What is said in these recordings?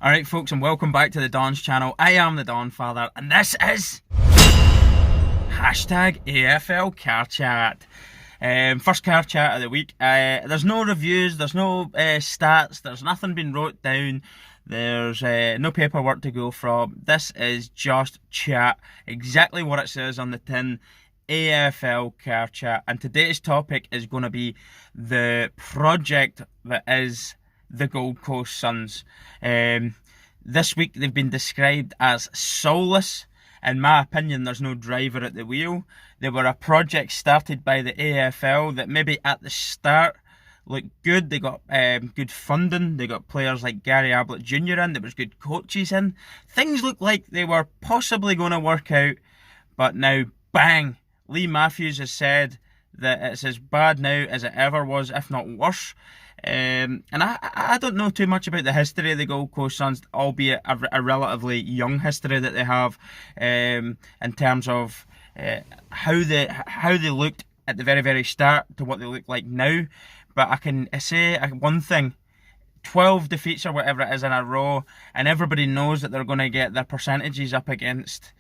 Alright folks, and welcome back to the Don's channel. I am the Donfather, and this is hashtag AFL Car Chat. First car chat of the week. There's no reviews, there's no stats, there's nothing been wrote down, there's no paperwork to go from. This is just chat, exactly what it says on the tin. AFL Car Chat, and today's topic is going to be the project that is the Gold Coast Suns. This week they've been described as soulless. In my opinion, there's no driver at the wheel. They were a project started by the AFL that maybe at the start looked good. They got good funding. They got players like Gary Ablett Jr. in. There was good coaches in. Things looked like they were possibly going to work out. But now, bang! Lee Matthews has said that it's as bad now as it ever was, if not worse. And I don't know too much about the history of the Gold Coast Suns, albeit a relatively young history that they have, in terms of how they looked at the very start to what they look like now. But I can say one thing: 12 defeats or whatever it is in a row, and everybody knows that they're going to get their percentages up against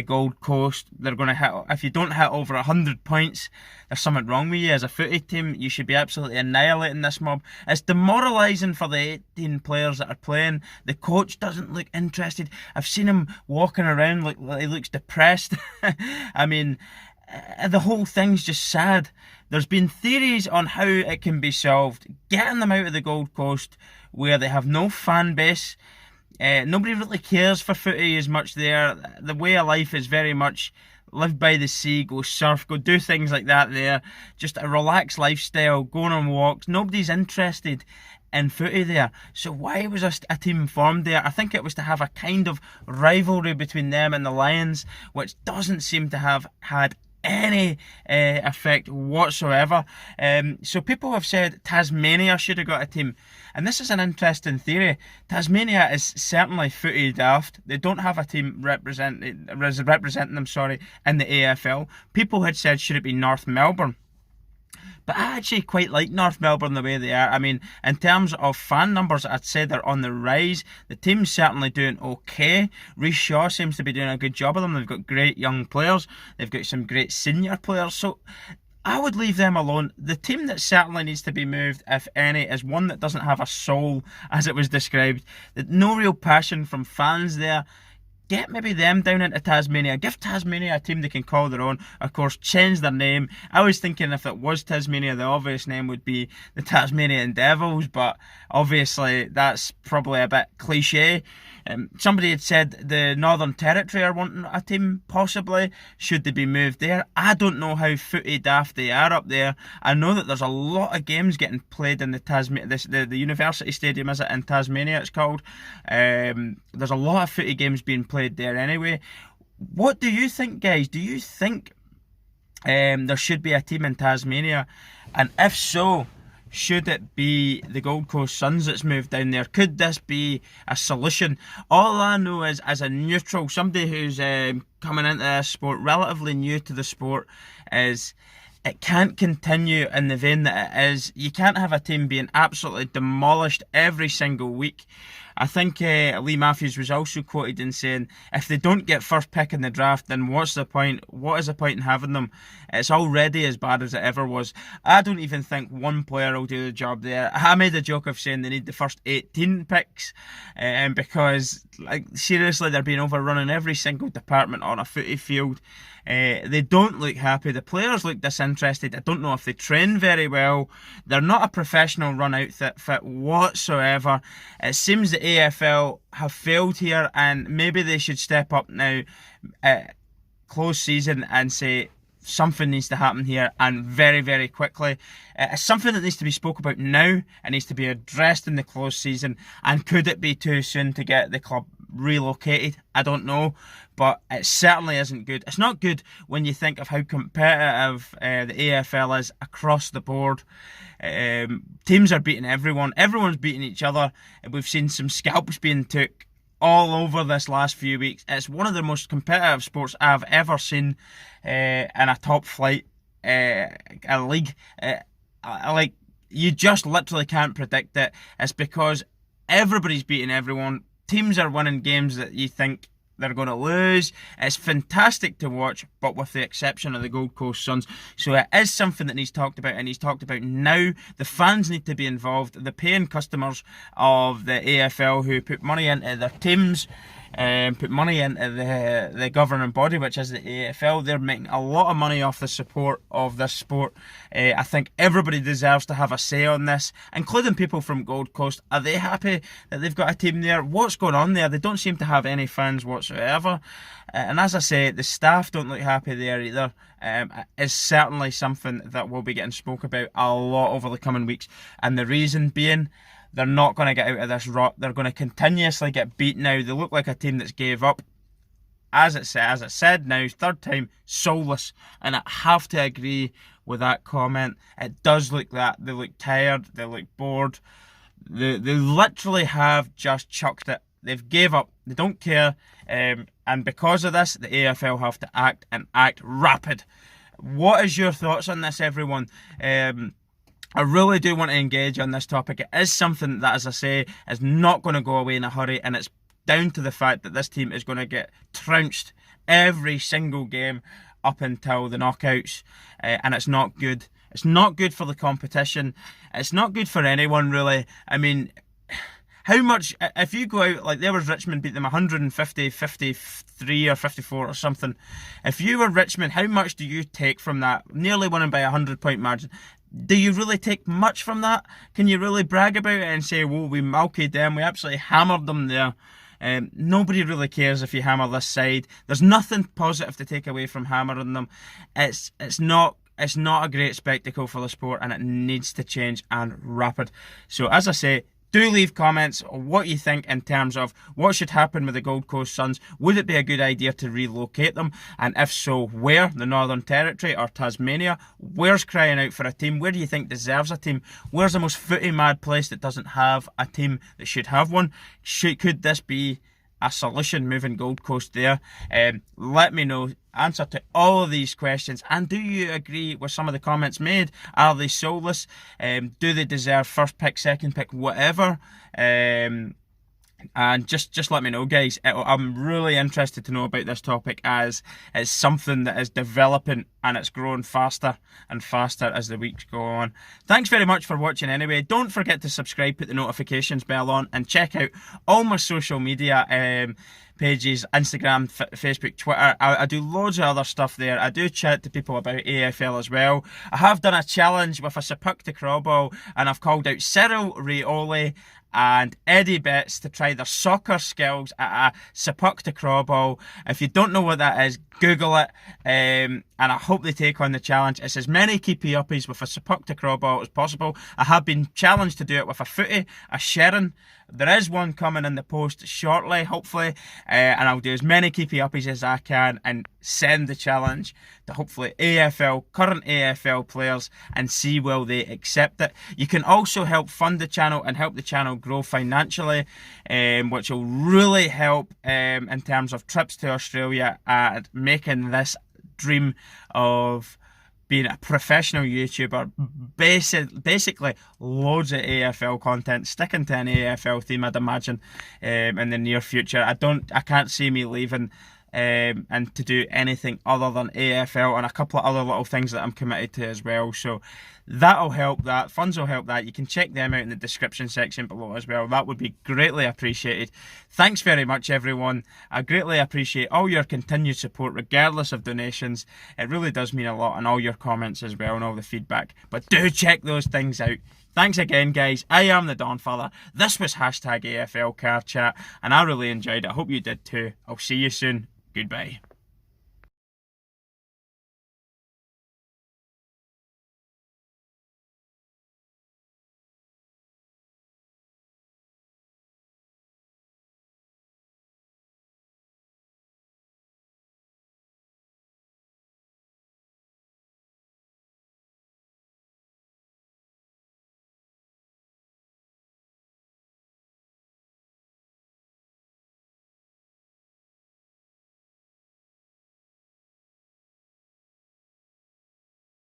Gold Coast. They're going to hit, if you don't hit over 100 points, there's something wrong with you as a footy team. You should be absolutely annihilating this mob. It's demoralising for the 18 players that are playing. The coach doesn't look interested. I've seen him walking around like he looks depressed. I mean, the whole thing's just sad. There's been theories on how it can be solved. Getting them out of the Gold Coast where they have no fan base. Nobody really cares for footy as much there. The way of life is very much live by the sea, go surf, go do things like that there. Just a relaxed lifestyle, going on walks. Nobody's interested in footy there. So why was a team formed there? I think it was to have a kind of rivalry between them and the Lions, which doesn't seem to have had any effect whatsoever. So people have said Tasmania should have got a team, and this is an interesting theory. Tasmania is certainly footy daft. They don't have a team representing them, in the AFL. People had said, should it be North Melbourne? But I actually quite like North Melbourne the way they are. I mean, in terms of fan numbers, I'd say they're on the rise. The team's certainly doing okay. Rhys Shaw seems to be doing a good job of them. They've got great young players. They've got some great senior players. So I would leave them alone. The team that certainly needs to be moved, if any, is one that doesn't have a soul, as it was described. No real passion from fans there. Get maybe them down into Tasmania. Give Tasmania a team they can call their own. Of course, change their name. I was thinking if it was Tasmania, the obvious name would be the Tasmanian Devils, but obviously that's probably a bit cliche. Somebody had said the Northern Territory are wanting a team, possibly. Should they be moved there? I don't know how footy daft they are up there. I know that there's a lot of games getting played in the University Stadium, is it, in Tasmania it's called. There's a lot of footy games being played there anyway. What do you think, guys? Do you think there should be a team in Tasmania? And if so, should it be the Gold Coast Suns that's moved down there? Could this be a solution? All I know is, as a neutral, somebody who's coming into this sport, relatively new to the sport, is it can't continue in the vein that it is. You can't have a team being absolutely demolished every single week. I think Lee Matthews was also quoted in saying, if they don't get first pick in the draft, then what's the point? What is the point in having them? It's already as bad as it ever was. I don't even think one player will do the job there. I made a joke of saying they need the first 18 picks, because, like, seriously, they're being overrun in every single department on a footy field. They don't look happy. The players look disinterested. I don't know if they train very well. They're not a professional run outfit whatsoever. It seems the AFL have failed here, and maybe they should step up now, close season, and say something needs to happen here, and very quickly. It's something that needs to be spoke about now. It needs to be addressed in the close season. And could it be too soon to get the club relocated? I don't know, but it certainly isn't good. It's not good when you think of how competitive the AFL is across the board. Teams are beating everyone. Everyone's beating each other. We've seen some scalps being took all over this last few weeks. It's one of the most competitive sports I've ever seen in a top flight a league. You just literally can't predict it. It's because everybody's beating everyone. Teams are winning games that you think they're going to lose. It's fantastic to watch, but with the exception of the Gold Coast Suns. So it is something that needs talked about, and he's talked about now. The fans need to be involved. The paying customers of the AFL who put money into their teams, put money into the governing body, which is the AFL. They're making a lot of money off the support of this sport. I think everybody deserves to have a say on this, including people from Gold Coast. Are they happy that they've got a team there? What's going on there? They don't seem to have any fans whatsoever. And as I say, the staff don't look happy there either. It's certainly something that will be getting spoke about a lot over the coming weeks. And the reason being, they're not going to get out of this rut. They're going to continuously get beat now. They look like a team that's gave up. As it said now, third time, soulless. And I have to agree with that comment. It does look that. They look tired. They look bored. They literally have just chucked it. They've gave up. They don't care. And because of this, the AFL have to act, and act rapid. What is your thoughts on this, everyone? I really do want to engage on this topic. It is something that, as I say, is not going to go away in a hurry, and it's down to the fact that this team is going to get trounced every single game up until the knockouts, and it's not good. It's not good for the competition. It's not good for anyone, really. I mean, how much, if you go out, like there was Richmond beat them 150, 53 or 54 or something. If you were Richmond, how much do you take from that? Nearly winning by 100-point margin. Do you really take much from that? Can you really brag about it and say, well, we milked them, we absolutely hammered them there? Nobody really cares if you hammer this side. There's nothing positive to take away from hammering them. It's not a great spectacle for the sport, and it needs to change, and rapid. So as I say, do leave comments on what you think in terms of what should happen with the Gold Coast Suns. Would it be a good idea to relocate them? And if so, where? The Northern Territory or Tasmania? Where's crying out for a team? Where do you think deserves a team? Where's the most footy-mad place that doesn't have a team that should have one? Could this be a solution, moving Gold Coast there? Let me know. Answer to all of these questions. And do you agree with some of the comments made? Are they soulless? Do they deserve first pick, second pick, whatever? And just let me know, guys. I'm really interested to know about this topic, as it's something that is developing, and it's growing faster and faster as the weeks go on. Thanks very much for watching anyway. Don't forget to subscribe, put the notifications bell on, and check out all my social media pages, Instagram, Facebook, Twitter. I do loads of other stuff there. I do chat to people about AFL as well. I have done a challenge with a Sapuk to Crawball, and I've called out Cyril Rioli and Eddie Betts to try their soccer skills at a Sapuk to Crawball. If you don't know what that is, Google it, and I hope they take on the challenge. It's as many keepy uppies with a Sapuk to Crawball as possible. I have been challenged to do it with a footy, a Sherrin. There is one coming in the post shortly, hopefully, and I'll do as many keepy uppies as I can and send the challenge to hopefully current AFL players, and see will they accept it. You can also help fund the channel and help the channel grow financially, which will really help in terms of trips to Australia and making this dream of being a professional YouTuber, basically loads of AFL content, sticking to an AFL theme, I'd imagine, in the near future. I can't see me leaving and to do anything other than AFL, and a couple of other little things that I'm committed to as well. So that'll help that. Funds will help that. You can check them out in the description section below as well. That would be greatly appreciated. Thanks very much, everyone. I greatly appreciate all your continued support, regardless of donations. It really does mean a lot, and all your comments as well, and all the feedback. But do check those things out. Thanks again, guys. I am the Donfather. This was #AFL Car Chat, and I really enjoyed it. I hope you did too. I'll see you soon. Goodbye.